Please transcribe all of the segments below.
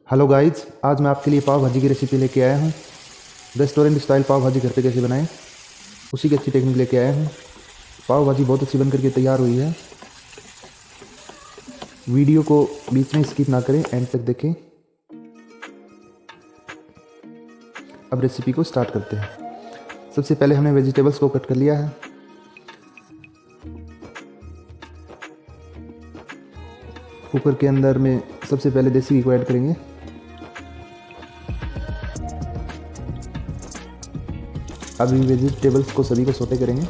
Hello guys, आज मैं आपके लिए पाव भाजी की रेसिपी लेके आया हूँ। रेस्टोरेंट स्टाइल पाव भाजी घर पे कैसे बनाएं, उसी की अच्छी टेक्निक लेके आया हूँ। पाव भाजी बहुत अच्छी बन करके तैयार हुई है। वीडियो को बीच में स्किप ना करें, एंड तक देखें। अब रेसिपी को स्टार्ट करते हैं। सबसे पहले हमने वेजिटेबल्स को कट कर लिया है। कुकर के अंदर में सबसे पहले देसी घी को ऐड करेंगे। अभी वेजिटेबल्स को सभी को सौटे करेंगे।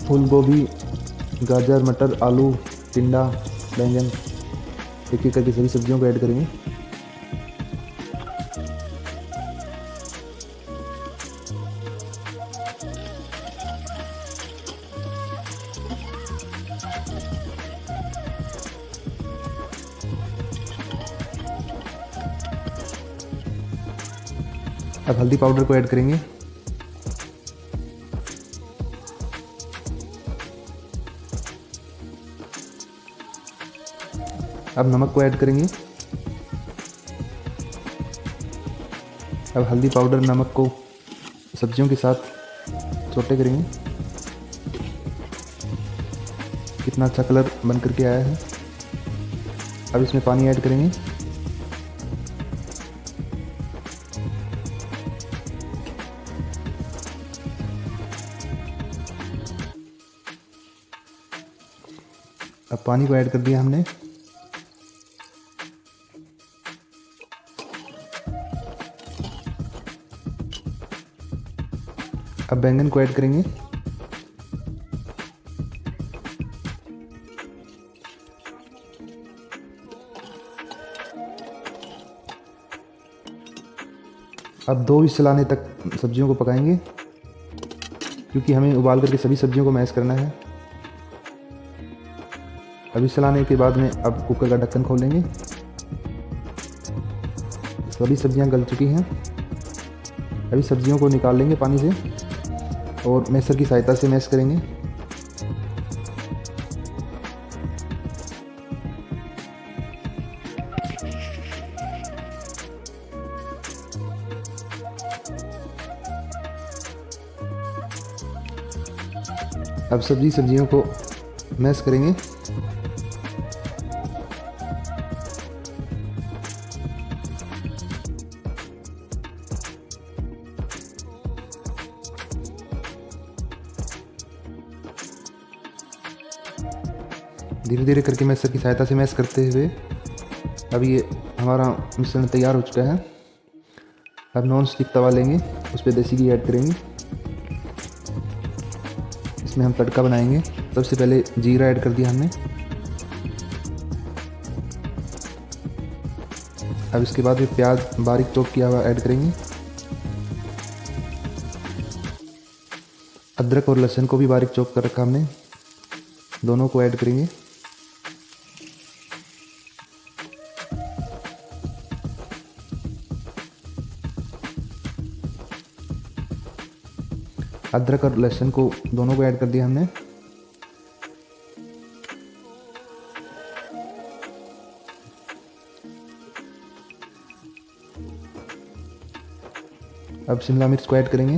फूल गोभी, गाजर, मटर, आलू, टिंडा, बैंगन, एक एक करके सभी सब्जियों को ऐड करेंगे। अब हल्दी पाउडर को ऐड करेंगे। अब नमक को ऐड करेंगे। अब हल्दी पाउडर नमक को सब्जियों के साथ सौटे करेंगे। कितना अच्छा कलर बन करके आया है। अब इसमें पानी ऐड करेंगे। अब पानी को ऐड कर दिया हमने। अब बैंगन को ऐड करेंगे। अब 2 विसल आने तक सब्जियों को पकाएंगे, क्योंकि हमें उबाल करके सभी सब्जियों को मैश करना है। अब विसल आने के बाद में अब कुकर का ढक्कन खोलेंगे। सभी सब्जियां गल चुकी हैं। अभी सब्जियों को निकाल लेंगे पानी से और मैशर की सहायता से मैश करेंगे। अब सब्जियों को मैश करेंगे। धीरे धीरे करके मैशर की सहायता से मैश करते हुए अब ये हमारा मिश्रण तैयार हो चुका है। अब नॉन स्टिक तवा लेंगे, उस पर देसी घी ऐड करेंगे। इसमें हम तड़का बनाएंगे। सबसे पहले जीरा ऐड कर दिया हमने। अब इसके बाद में प्याज बारीक चॉप किया हुआ ऐड करेंगे। अदरक और लहसुन को भी बारीक चॉप कर रखा हमने, दोनों को ऐड करेंगे। अदरक और लहसुन को दोनों को ऐड कर दिया हमने। अब शिमला मिर्च को ऐड करेंगे।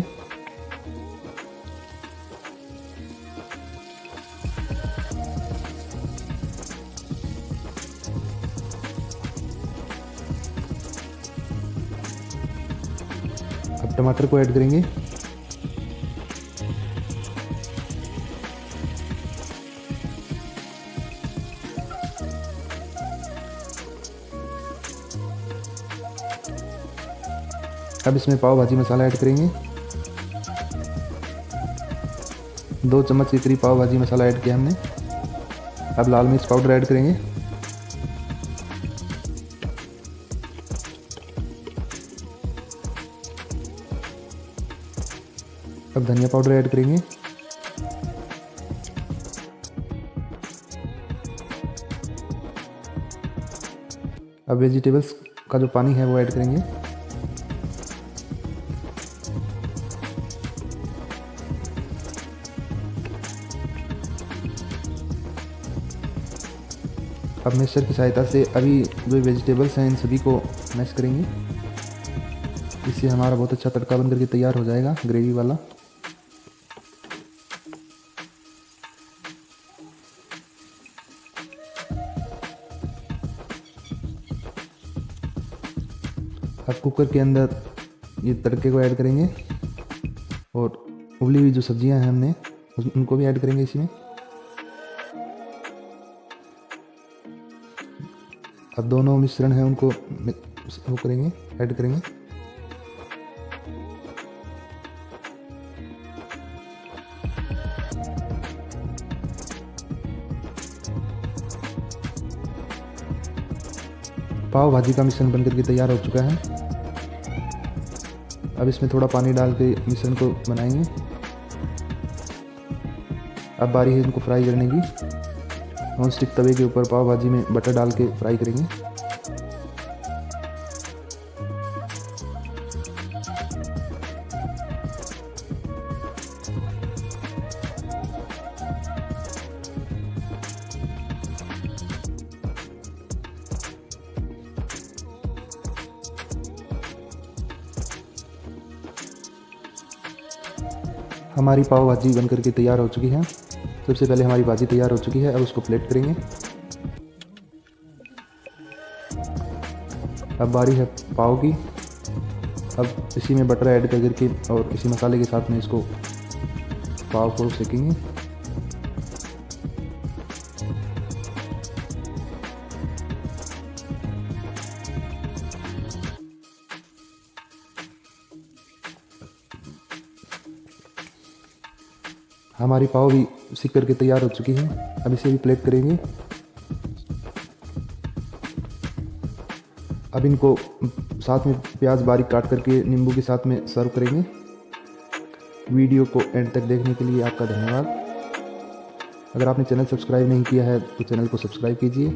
अब टमाटर को ऐड करेंगे। अब इसमें पाव भाजी मसाला ऐड करेंगे। 2 चम्मच के करीब पाव भाजी मसाला ऐड किया हमने। अब लाल मिर्च पाउडर ऐड करेंगे। अब धनिया पाउडर ऐड करेंगे। अब वेजिटेबल्स का जो पानी है वो ऐड करेंगे। अब मैशर की सहायता से अभी जो वेजिटेबल्स हैं इन सभी को मैश करेंगे। इससे हमारा बहुत अच्छा तड़का बन करके तैयार हो जाएगा ग्रेवी वाला। अब कुकर के अंदर ये तड़के को ऐड करेंगे और उबली हुई जो सब्जियां हैं हमने उनको भी ऐड करेंगे इसी में। अब दोनों मिश्रण हैं उनको वो करेंगे, ऐड करेंगे। पाव भाजी का मिश्रण बनकर के तैयार हो चुका है। अब इसमें थोड़ा पानी डाल के मिश्रण को बनाएंगे। अब बारी है इनको फ्राई करने की। नॉन स्टिक तवे के ऊपर पाव भाजी में बटर डाल के फ्राई करेंगे। हमारी पाव भाजी बनकर के तैयार हो चुकी है। सबसे पहले हमारी भाजी तैयार हो चुकी है, अब उसको प्लेट करेंगे। अब बारी है पाव की। अब इसी में बटर ऐड कर करके और इसी मसाले के साथ में इसको पाव को सेकेंगे। हमारी पाव भी सीख करके तैयार हो चुकी है। अब इसे भी प्लेट करेंगे। अब इनको साथ में प्याज बारीक काट करके नींबू के साथ में सर्व करेंगे। वीडियो को एंड तक देखने के लिए आपका धन्यवाद। अगर आपने चैनल सब्सक्राइब नहीं किया है तो चैनल को सब्सक्राइब कीजिए।